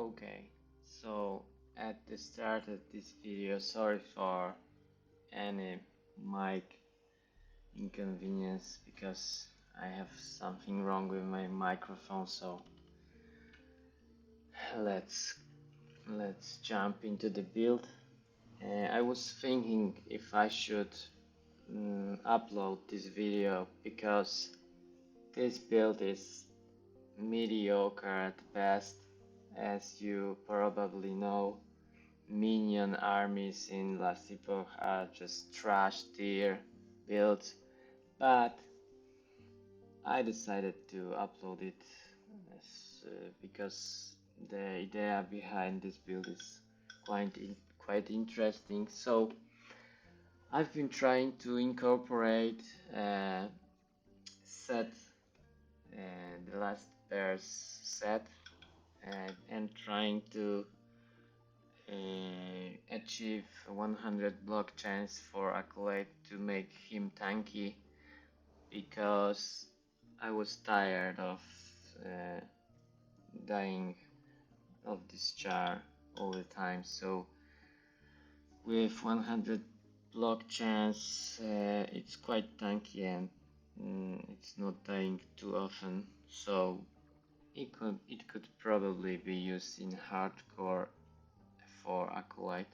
Okay, so at the start of this video, sorry for any mic inconvenience because I have something wrong with my microphone. So let's let's jump into the build. I was thinking if I should upload this video because this build is mediocre at best. As you probably know, Minion armies in last Epoch are just trash tier builds, but I decided to upload it because the idea behind this build is quite interesting. So I've been trying to incorporate set the last pairs set and trying to achieve 100 block chance for Accolade to make him tanky because I was tired of uh, dying of this char all the time. So with 100 block chance it's quite tanky and it's not dying too often, so it could probably be used in hardcore for Acolyte.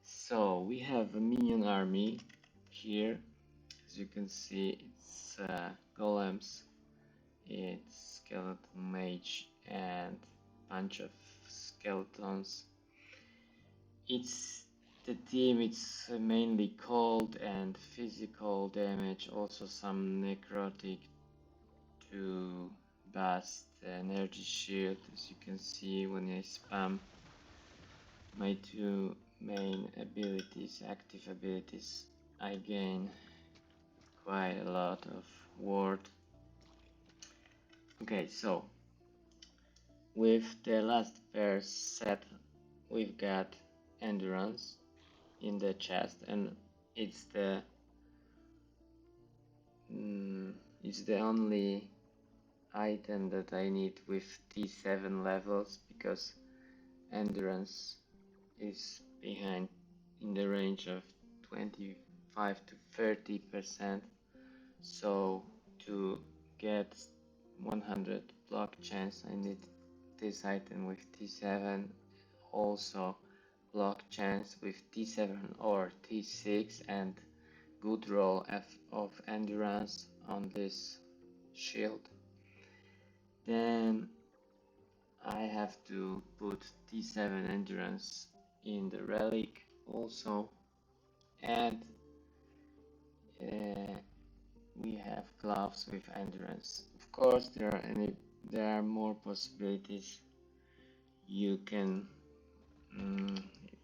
So we have a minion army here. As you can see, it's golems, it's skeleton mage and bunch of skeletons. It's the team, it's mainly cold and physical damage, also some necrotic to bust the energy shield. As you can see, when I spam my two main abilities, active abilities, I gain quite a lot of ward. Okay, so with the last pair set, we've got endurance in the chest, and it's the it's the only item that I need with T7 levels because endurance is behind in the range of 25 to 30%. So to get 100 block chance I need this item with T7, also block chance with T7 or T6, and good roll of endurance on this shield. Then I have to put T7 endurance in the relic also, and we have gloves with endurance. Of course, there are more possibilities. You can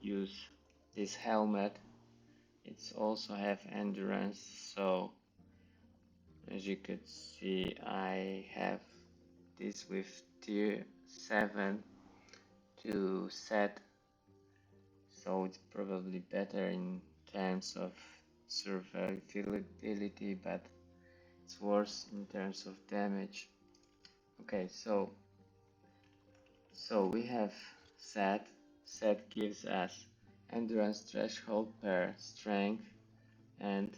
use this helmet. It's also have endurance. So as you could see, I have this with tier 7 to set. So it's probably better in terms of survivability, but it's worse in terms of damage. Okay, so we have set. Set gives us endurance threshold per strength, and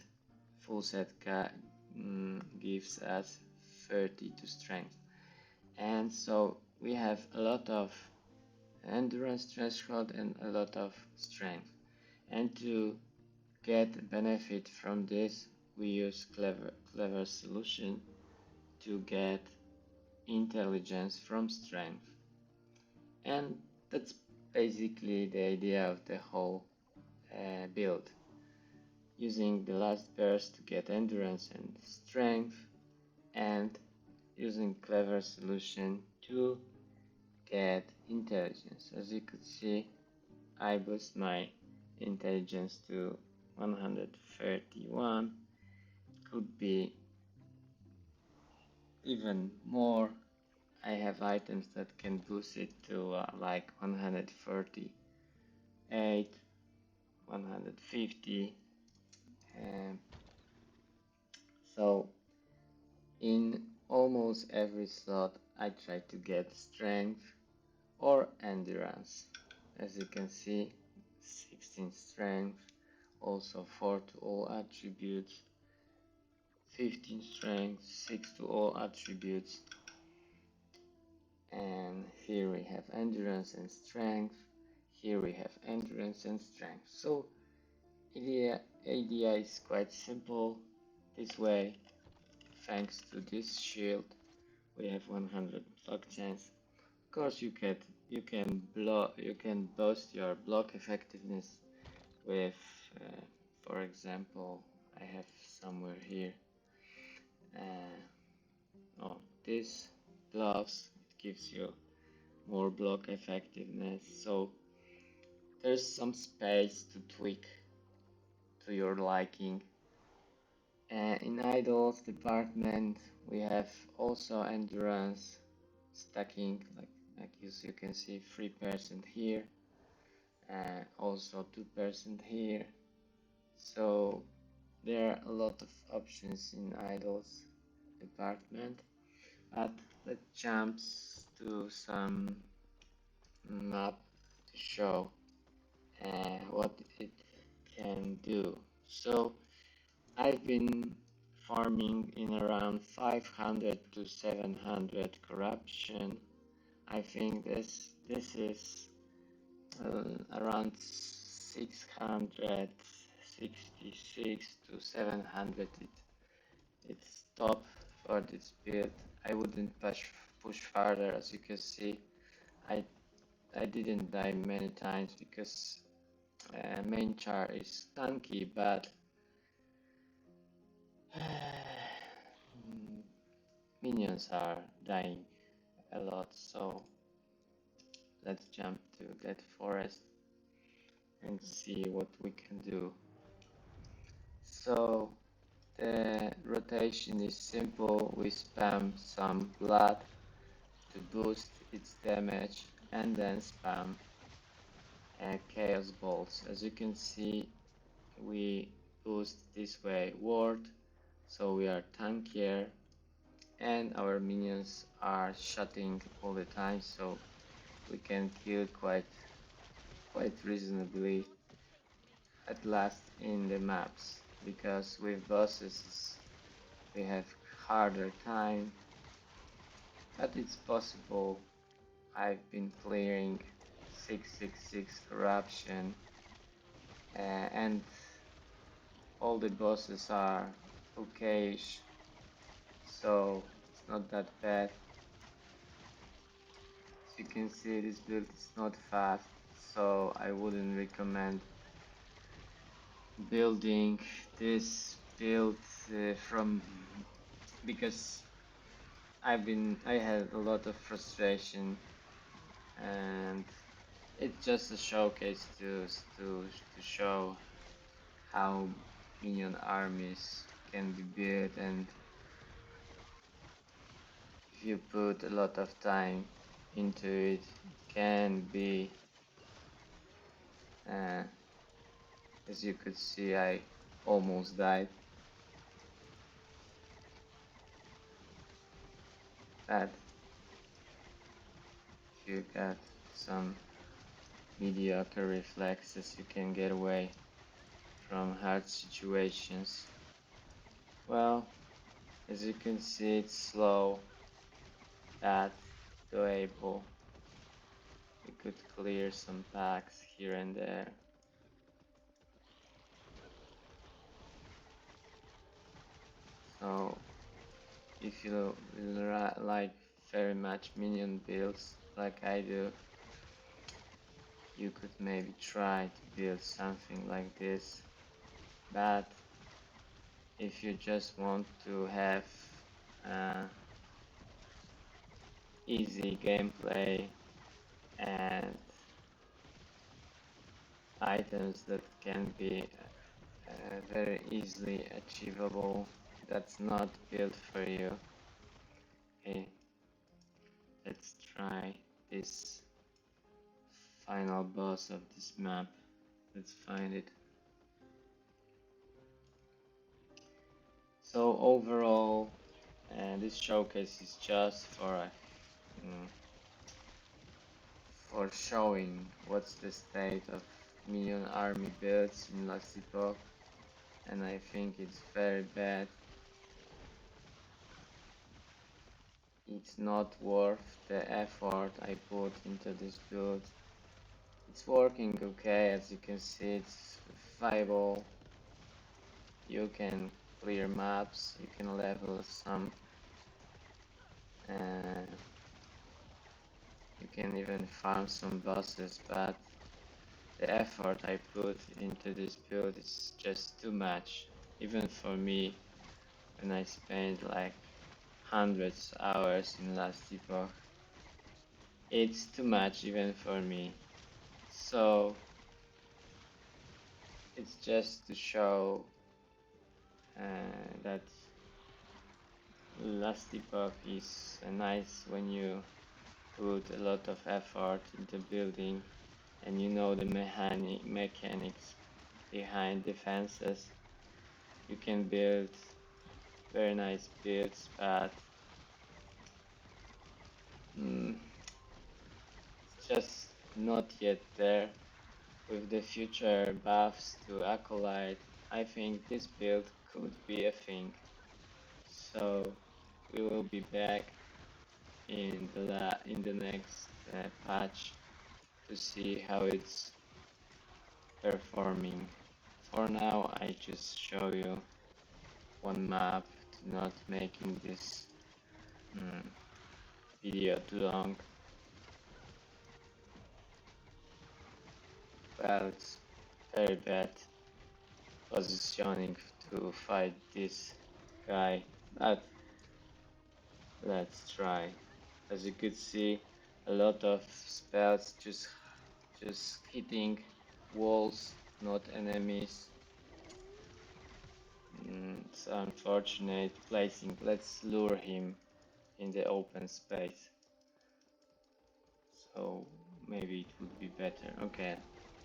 full set gives us 30 to strength. And so we have a lot of endurance threshold and a lot of strength. And to get benefit from this, we use clever solution to get intelligence from strength. And that's basically the idea of the whole build. Using the last burst to get endurance and strength, and using clever solution to get intelligence. As you could see, I boost my intelligence to 131. Could be even more. I have items that can boost it to like 148, 150. So in almost every slot I try to get strength or endurance. As you can see, 16 strength, also 4 to all attributes, 15 strength, 6 to all attributes, and here we have endurance and strength, here we have endurance and strength. So ADI is quite simple. This way, thanks to this shield, we have 100 block chance. Of course, you can boost your block effectiveness with, for example, I have somewhere here. Oh, this gloves, it gives you more block effectiveness. So there's some space to tweak to your liking. In idols department, we have also endurance stacking, like you can see 3% here, also 2% here. So there are a lot of options in idols department. But let's jump to some map to show what it can do. So I've been farming in around 500 to 700 corruption. I think this is around 666 to 700. It's top for this build. I wouldn't push further. As you can see, I didn't die many times because main char is tanky, but minions are dying a lot. So let's jump to that forest and see what we can do. So the rotation is simple. We spam some blood to boost its damage and then spam chaos bolts. As you can see, we boost this way ward, so we are tankier, and our minions are shooting all the time, so we can kill quite reasonably at last in the maps, because with bosses we have harder time, but it's possible. I've been clearing 666 corruption, and all the bosses are okayish, so it's not that bad. As you can see, this build is not fast, so I wouldn't recommend building this build from, because I had a lot of frustration, and it's just a showcase to show how minion armies can be built, and if you put a lot of time into it, it can be, as you could see, I almost died, but if you got some mediocre reflexes, you can get away from hard situations. Well, as you can see, it's slow, but doable. We could clear some packs here and there. So if you like very much minion builds like I do, you could maybe try to build something like this. But if you just want to have easy gameplay and items that can be very easily achievable, that's not built for you. Okay, let's try this final boss of this map. Let's find it. So overall, this showcase is just for for showing what's the state of Minion army builds in last epoch, and I think it's very bad. It's not worth the effort I put into this build. It's working okay, as you can see, it's viable. You can clear maps, you can level some, you can even farm some bosses, but the effort I put into this build is just too much, even for me, when I spent like hundreds of hours in last epoch. It's too much even for me. So it's just to show that last epoch is nice when you put a lot of effort into building and you know the mechanics behind defenses. You can build very nice builds, but it's just not yet there. With the future buffs to Acolyte, I think this build could be a thing. So we will be back in the next patch to see how it's performing. For now, I just show you one map to not making this video too long. Well, it's very bad positioning to fight this guy, but let's try. As you could see, a lot of spells just hitting walls, not enemies. It's unfortunate placing. Let's lure him in the open space. So maybe it would be better. Okay,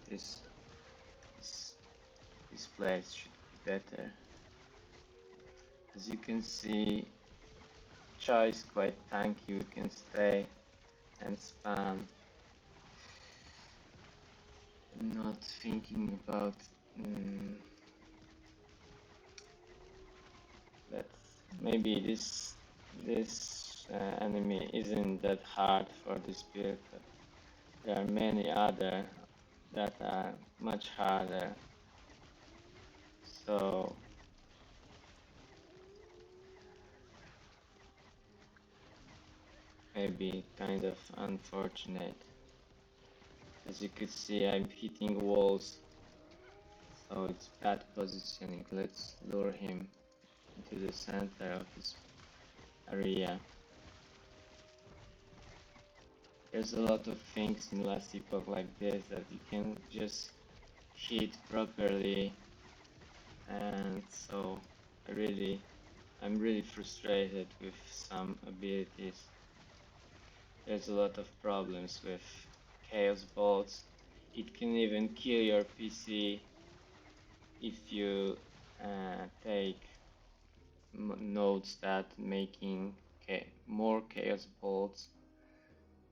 this this place should be better. As you can see, Cha is quite tanky. You can stay and spam. I'm not thinking about that. Maybe this enemy isn't that hard for this build, but there are many other that are much harder. So maybe kind of unfortunate. As you could see, I'm hitting walls, so it's bad positioning. Let's lure him into the center of this area. There's a lot of things in last epoch like this that you can just hit properly, and so I'm really frustrated with some abilities. There's a lot of problems with chaos bolts. It can even kill your PC if you take notes that making more chaos bolts,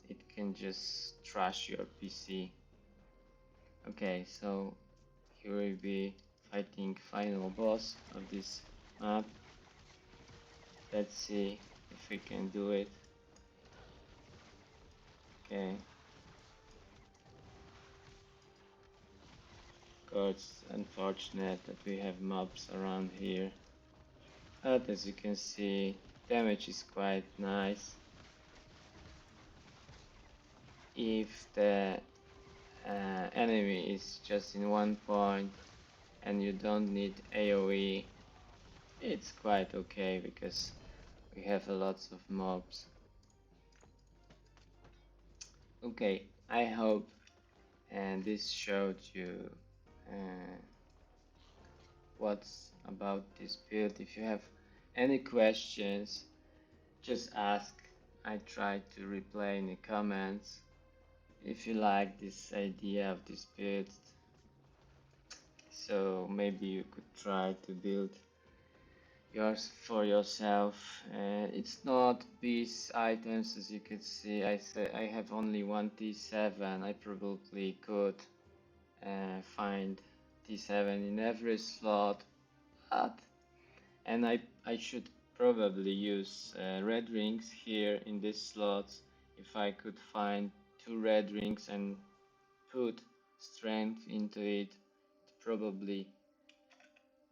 it can just trash your PC. Okay, so here we'll be fighting final boss of this map. Let's see if we can do it. Okay. Of course, it's unfortunate that we have mobs around here. But as you can see, damage is quite nice. If the enemy is just in one point and you don't need AoE, it's quite okay because we have lots of mobs. Okay, I hope and this showed you what's about this build. If you have any questions, just ask. I try to reply in the comments. If you like this idea of this build, so maybe you could try to build yours for yourself. It's not these items, as you can see. I have only one T7. I probably could find T7 in every slot, but and I should probably use red rings here in these slots. If I could find two red rings and put strength into it, probably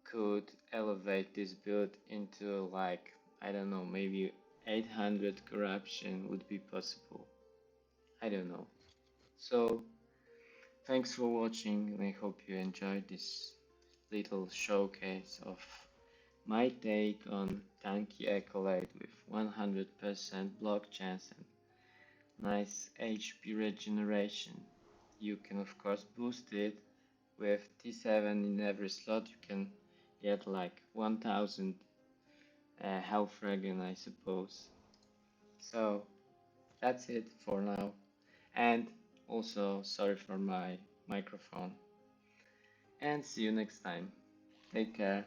could elevate this build into, like, I don't know, maybe 800 corruption would be possible. I don't know. So thanks for watching, and I hope you enjoyed this little showcase of my take on tanky accolade with 100% block chance and nice HP regeneration. You can of course boost it with T7 in every slot. You can get like 1000 health regen, I suppose. So that's it for now. And also sorry for my microphone. And see you next time. Take care.